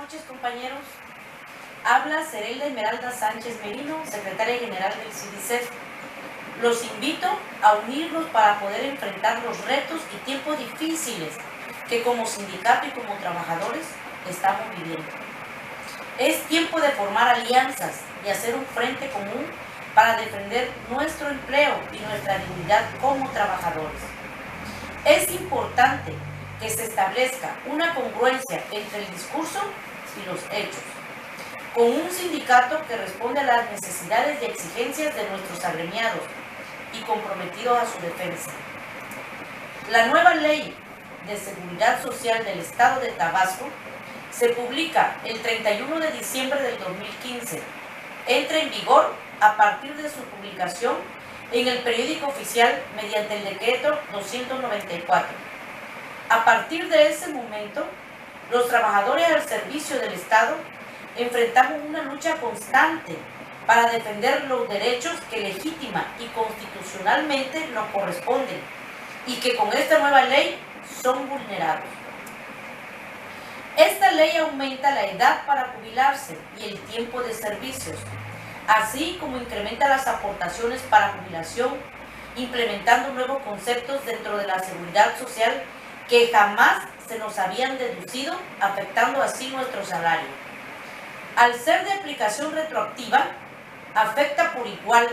noches, compañeros. Habla Cerelda Esmeralda Sánchez Merino, secretaria general del CIDICET. Los invito a unirnos para poder enfrentar los retos y tiempos difíciles que como sindicato y como trabajadores estamos viviendo. Es tiempo de formar alianzas y hacer un frente común para defender nuestro empleo y nuestra dignidad como trabajadores. Es importante que se establezca una congruencia entre el discurso y los hechos, con un sindicato que responde a las necesidades y exigencias de nuestros agremiados y comprometidos a su defensa. La nueva Ley de Seguridad Social del Estado de Tabasco se publica el 31 de diciembre del 2015. Entra en vigor a partir de su publicación en el periódico oficial mediante el decreto 294. A partir de ese momento, los trabajadores al servicio del Estado enfrentamos una lucha constante para defender los derechos que legítima y constitucionalmente nos corresponden y que con esta nueva ley son vulnerados. Esta ley aumenta la edad para jubilarse y el tiempo de servicios, así como incrementa las aportaciones para jubilación, implementando nuevos conceptos dentro de la seguridad social que jamás se nos habían deducido, afectando así nuestro salario. Al ser de aplicación retroactiva, afecta por igual,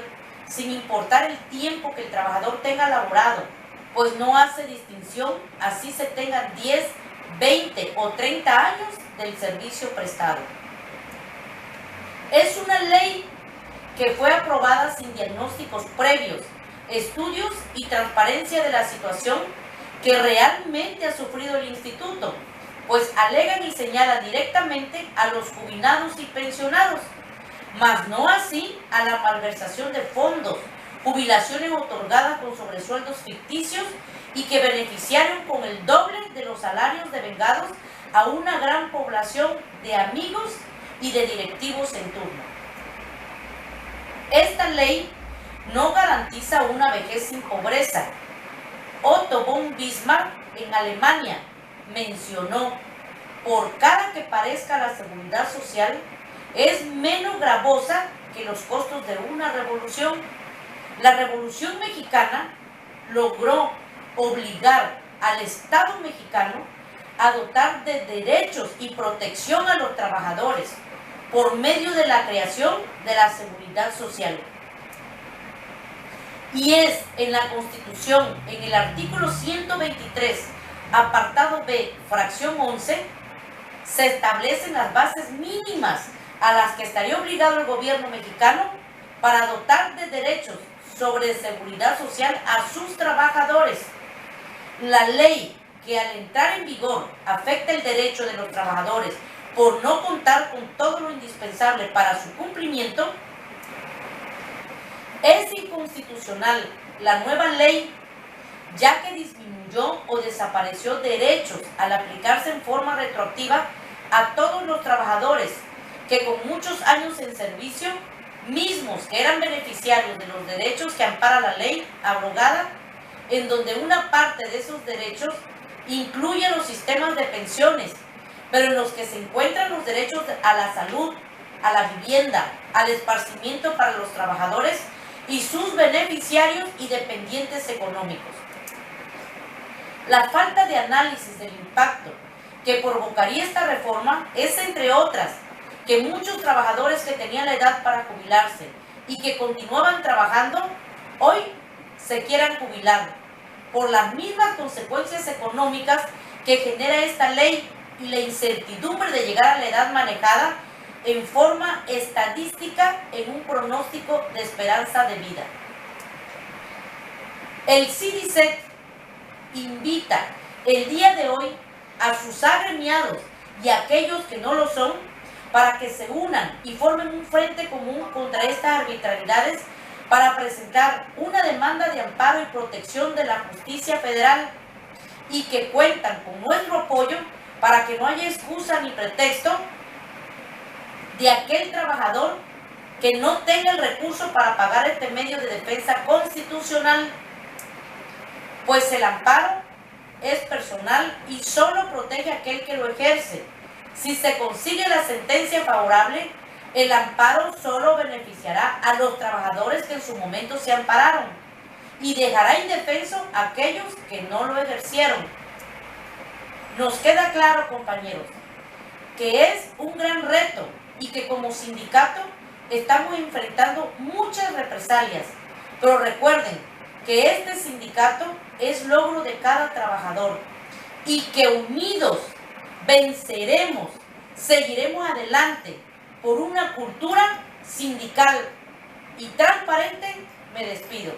sin importar el tiempo que el trabajador tenga laborado, pues no hace distinción, así se tengan 10, 20 o 30 años del servicio prestado. Es una ley que fue aprobada sin diagnósticos previos, estudios y transparencia de la situación que realmente ha sufrido el instituto, pues alegan y señalan directamente a los jubilados y pensionados, mas no así a la malversación de fondos, jubilaciones otorgadas con sobresueldos ficticios y que beneficiaron con el doble de los salarios devengados a una gran población de amigos y de directivos en turno. Esta ley no garantiza una vejez sin pobreza. Otto von Bismarck en Alemania mencionó: por cara que parezca la seguridad social, es menos gravosa que los costos de una revolución. La Revolución Mexicana logró obligar al Estado mexicano a dotar de derechos y protección a los trabajadores por medio de la creación de la seguridad social. Y es en la Constitución, en el artículo 123, apartado B, fracción 11, se establecen las bases mínimas a las que estaría obligado el gobierno mexicano para dotar de derechos sobre seguridad social a sus trabajadores. La ley que al entrar en vigor afecta el derecho de los trabajadores por no contar con todo lo indispensable para su cumplimiento, es inconstitucional. La nueva ley, ya que disminuyó o desapareció derechos al aplicarse en forma retroactiva a todos los trabajadores que con muchos años en servicio, mismos que eran beneficiarios de los derechos que ampara la ley abrogada, en donde una parte de esos derechos incluye los sistemas de pensiones, pero en los que se encuentran los derechos a la salud, a la vivienda, al esparcimiento para los trabajadores y sus beneficiarios y dependientes económicos. La falta de análisis del impacto que provocaría esta reforma es, entre otras, que muchos trabajadores que tenían la edad para jubilarse y que continuaban trabajando, hoy se quieran jubilar por las mismas consecuencias económicas que genera esta ley y la incertidumbre de llegar a la edad manejada en forma estadística en un pronóstico de esperanza de vida. El CIDICET invita el día de hoy a sus agremiados y a aquellos que no lo son para que se unan y formen un frente común contra estas arbitrariedades para presentar una demanda de amparo y protección de la justicia federal y que cuentan con nuestro apoyo para que no haya excusa ni pretexto de aquel trabajador que no tenga el recurso para pagar este medio de defensa constitucional, pues el amparo es personal y solo protege a aquel que lo ejerce, Si se consigue la sentencia favorable, el amparo solo beneficiará a los trabajadores que en su momento se ampararon y dejará indefenso a aquellos que no lo ejercieron. Nos queda claro, compañeros, que es un gran reto y que como sindicato estamos enfrentando muchas represalias, pero recuerden que este sindicato es logro de cada trabajador y que unidos venceremos, seguiremos adelante por una cultura sindical y transparente. Me despido.